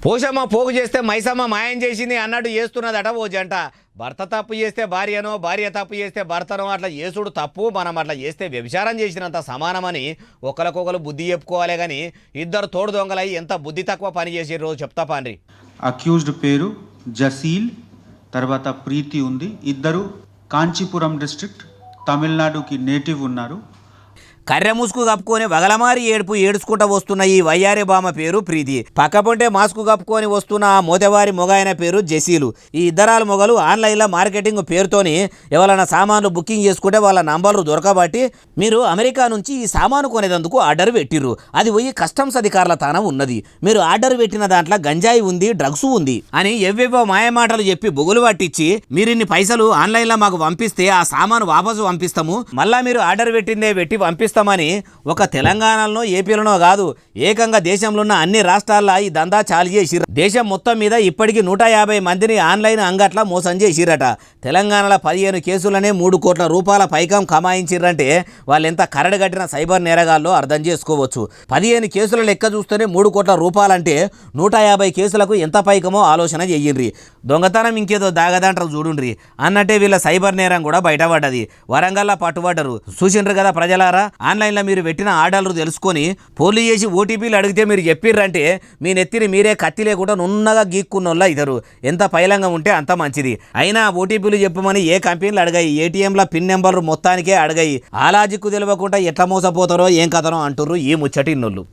పోషమ్మ పోగు చేస్తే మైసమ్మ మాయం చేసింది అన్నట్టు చేస్తున్నదట ఓ జంట. భర్త తప్పు చేస్తే భార్యనో, భార్య తప్పు చేస్తే భర్తనో అట్లా చేసుడు తప్పు, మనం అట్లా చేస్తే వ్యభిచారం చేసినంత సమానమని ఒకరికొకరు బుద్ధి చెప్పుకోవాలి. కానీ ఇద్దరు తోడు దొంగలై ఎంత బుద్ధి తక్కువ పని చేసిర్రో చెప్తా పాండ్రి. అక్యూజ్డ్ పేరు జసీల్, తర్వాత ప్రీతి ఉంది. ఇద్దరు కాంచీపురం డిస్ట్రిక్ట్ తమిళనాడుకి నేటివ్ ఉన్నారు. కర్రె ముసుగు కప్పుకొని వగలమారి ఏడుచుకుంటా వస్తున్న ఈ వయ్యారి బామ పేరు ప్రీతి. పక్కపొంటే మాస్కు కప్పుకొని వస్తున్న ఆ మోతెవారి మొగాయన పేరు జసీలు. ఈ ఇద్దరాల మొగలు ఆన్లైన్లో మార్కెటింగ్ పేరుతోని ఎవరైనా సామాన్లు బుకింగ్ చేసుకుంటే వాళ్ళ నంబర్లు దొరకబట్టి మీరు అమెరికా నుంచి ఈ సామాను కొనేందుకు ఆర్డర్ పెట్టిర్రు. అది పోయి కస్టమ్స్ అధికారుల తానం ఉన్నది. మీరు ఆర్డర్ పెట్టిన దాంట్లో గంజాయి ఉంది, డ్రగ్స్ ఉంది అని ఎవ్వేవో మాయమాటలు చెప్పి బొగులు పట్టించి మీరిన్ని పైసలు ఆన్లైన్లో మాకు పంపిస్తే ఆ సామాను వాపసు పంపిస్తాము, మళ్ళా మీరు ఆర్డర్ పెట్టిందే పెట్టి పంపిస్తామని ఒక తెలంగాణలో, ఏపీలోనో కాదు ఏకంగా దేశంలో ఉన్న అన్ని రాష్ట్రాల్లో ఈ దందా చాలు చేసిర్రు. దేశం మొత్తం మీద ఇప్పటికీ 150 మందిని ఆన్లైన్ అంగట్ల మోసం చేసిరట. తెలంగాణలో 15 కేసులనే 3 కోట్ల రూపాయల పైకం కమాయించిర్రంటే వాళ్ళు ఎంత కరడు కట్టిన సైబర్ నేరగాల్లో అర్థం చేసుకోవచ్చు. 15 కేసుల లెక్క చూస్తేనే 3 కోట్ల రూపాయలంటే 150 కేసులకు ఎంత పైకమో ఆలోచన చెయ్యండ్రి. దొంగతనం ఇంకేదో దాగదంటారు చూడుండ్రి అన్నట్టే వీళ్ళ సైబర్ నేరం కూడా బయటపడ్డది. వరంగల్లో పట్టుబడ్డరు. చూసిండ్రు కదా ప్రజలారా. ఆన్లైన్లో మీరు పెట్టిన ఆర్డర్లు తెలుసుకొని ఫోన్లు చేసి ఓటీపీలు అడిగితే మీరు చెప్పిర్రంటే మీ నెత్తిని మీరే కత్తి లేకుండా నున్నగా గీక్కున్నోళ్ళ ఇద్దరు. ఎంత పైలంగా ఉంటే అంత మంచిది. అయినా ఓటీపీలు చెప్పమని ఏ కంపెనీలు అడగాయి, ఏటీఎంల పిన్ నెంబర్ మొత్తానికే అడగాయి. ఆలాజిక్కు తెలియకుండా ఎట్లా మోసపోతారో ఏం కథనో అంటుర్రు ఈ ముచ్చటిన్నోళ్ళు.